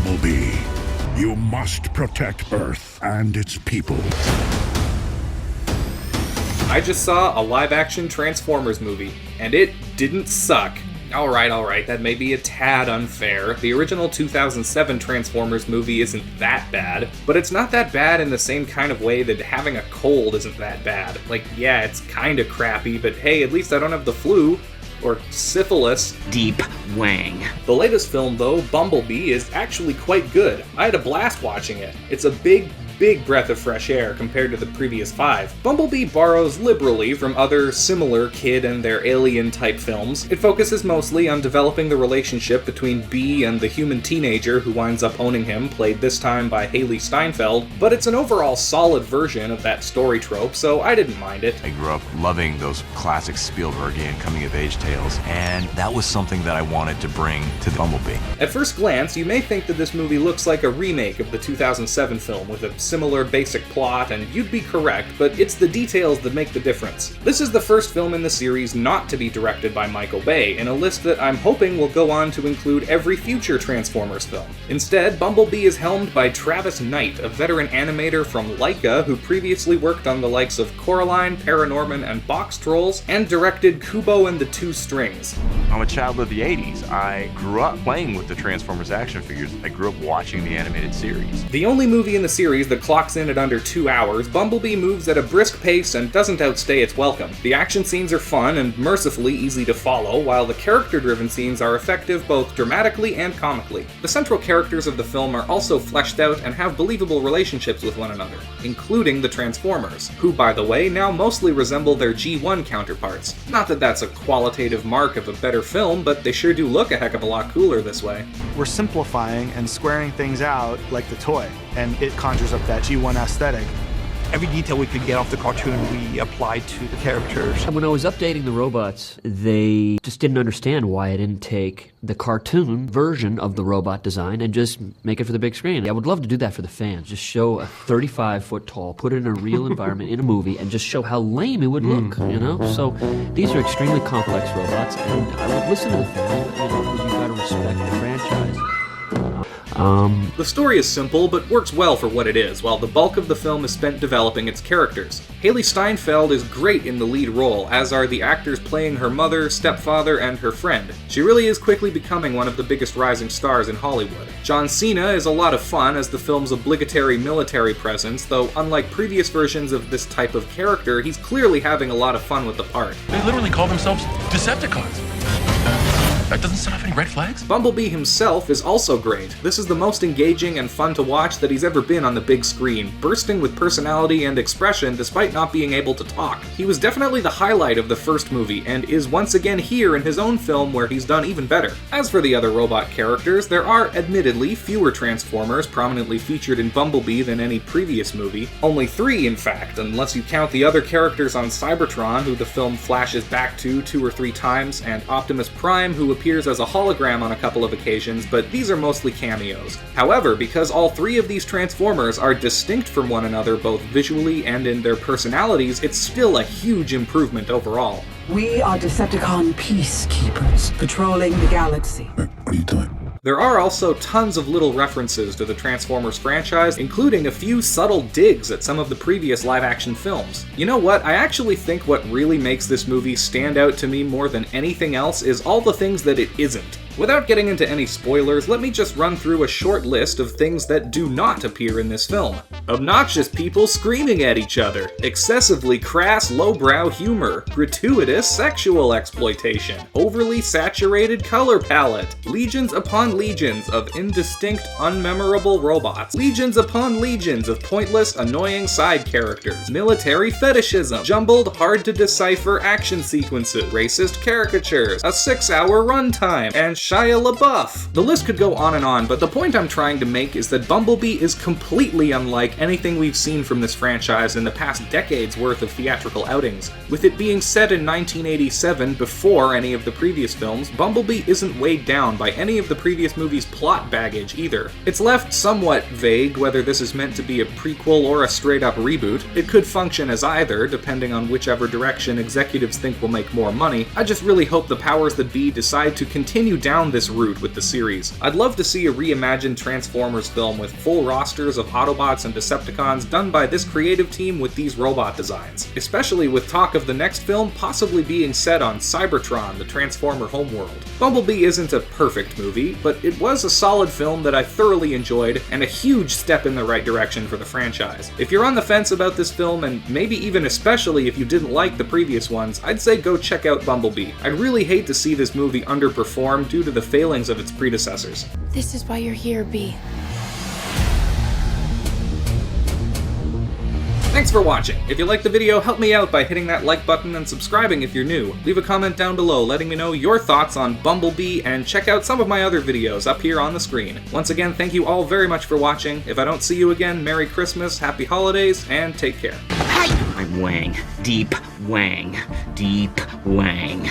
Bumblebee. You must protect Earth and its people. I just saw a live-action Transformers movie, and it didn't suck. Alright, that may be a tad unfair. The original 2007 Transformers movie isn't that bad, but it's not that bad in the same kind of way that having a cold isn't that bad. Like, yeah, it's kinda crappy, but hey, at least I don't have the flu. Or syphilis. Deep wang. The latest film, though, Bumblebee, is actually quite good. I had a blast watching it. It's a big breath of fresh air compared to the previous 5. Bumblebee borrows liberally from other similar kid and their alien-type films. It focuses mostly on developing the relationship between Bee and the human teenager who winds up owning him, played this time by Hailee Steinfeld, but it's an overall solid version of that story trope, so I didn't mind it. I grew up loving those classic Spielbergian coming-of-age tales, and that was something that I wanted to bring to Bumblebee. At first glance, you may think that this movie looks like a remake of the 2007 film with a similar basic plot, and you'd be correct, but it's the details that make the difference. This is the first film in the series not to be directed by Michael Bay, in a list that I'm hoping will go on to include every future Transformers film. Instead, Bumblebee is helmed by Travis Knight, a veteran animator from Laika who previously worked on the likes of Coraline, Paranorman, and Box Trolls, and directed Kubo and the Two Strings. I'm a child of the 80s. I grew up playing with the Transformers action figures. I grew up watching the animated series. The only movie in the series that clocks in at under 2 hours, Bumblebee moves at a brisk pace and doesn't outstay its welcome. The action scenes are fun and mercifully easy to follow, while the character-driven scenes are effective both dramatically and comically. The central characters of the film are also fleshed out and have believable relationships with one another, including the Transformers, who, by the way, now mostly resemble their G1 counterparts. Not that that's a qualitative mark of a better film, but they sure do look a heck of a lot cooler this way. We're simplifying and squaring things out like the toy, and it conjures up that G1 aesthetic. Every detail we could get off the cartoon, we applied to the characters. When I was updating the robots, they just didn't understand why I didn't take the cartoon version of the robot design and just make it for the big screen. I would love to do that for the fans. Just show a 35-foot tall, put it in a real environment in a movie, and just show how lame it would look, you know? So these are extremely complex robots, and I would listen to the fans, because you've got to respect the franchise. The story is simple, but works well for what it is, while the bulk of the film is spent developing its characters. Hailee Steinfeld is great in the lead role, as are the actors playing her mother, stepfather, and her friend. She really is quickly becoming one of the biggest rising stars in Hollywood. John Cena is a lot of fun as the film's obligatory military presence, though unlike previous versions of this type of character, he's clearly having a lot of fun with the part. They literally call themselves Decepticons. That doesn't set off any red flags? Bumblebee himself is also great. This is the most engaging and fun to watch that he's ever been on the big screen, bursting with personality and expression despite not being able to talk. He was definitely the highlight of the first movie, and is once again here in his own film where he's done even better. As for the other robot characters, there are admittedly fewer Transformers prominently featured in Bumblebee than any previous movie. Only 3, in fact, unless you count the other characters on Cybertron, who the film flashes back to 2 or 3 times, and Optimus Prime, who appears as a hologram on a couple of occasions, but these are mostly cameos. However, because all 3 of these Transformers are distinct from one another both visually and in their personalities, it's still a huge improvement overall. We are Decepticon peacekeepers, patrolling the galaxy. What are you doing? There are also tons of little references to the Transformers franchise, including a few subtle digs at some of the previous live-action films. You know what? I actually think what really makes this movie stand out to me more than anything else is all the things that it isn't. Without getting into any spoilers, let me just run through a short list of things that do not appear in this film. Obnoxious people screaming at each other, excessively crass lowbrow humor, gratuitous sexual exploitation, overly saturated color palette, legions upon legions of indistinct, unmemorable robots, legions upon legions of pointless, annoying side characters, military fetishism, jumbled, hard-to-decipher action sequences, racist caricatures, a 6-hour runtime, and Shia LaBeouf. The list could go on, but the point I'm trying to make is that Bumblebee is completely unlike anything we've seen from this franchise in the past decade's worth of theatrical outings. With it being set in 1987 before any of the previous films, Bumblebee isn't weighed down by any of the previous movies' plot baggage either. It's left somewhat vague whether this is meant to be a prequel or a straight-up reboot. It could function as either, depending on whichever direction executives think will make more money. I just really hope the powers that be decide to continue down down this route with the series. I'd love to see a reimagined Transformers film with full rosters of Autobots and Decepticons done by this creative team with these robot designs, especially with talk of the next film possibly being set on Cybertron, the Transformer homeworld. Bumblebee isn't a perfect movie, but it was a solid film that I thoroughly enjoyed, and a huge step in the right direction for the franchise. If you're on the fence about this film, and maybe even especially if you didn't like the previous ones, I'd say go check out Bumblebee. I'd really hate to see this movie underperform due to the failings of its predecessors. This is why you're here, Bee. Thanks for watching. If you liked the video, help me out by hitting that like button and subscribing if you're new. Leave a comment down below letting me know your thoughts on Bumblebee, and check out some of my other videos up here on the screen. Once again, thank you all very much for watching. If I don't see you again, Merry Christmas, Happy Holidays, and take care. I'm Wang. Deep Wang. Deep Wang.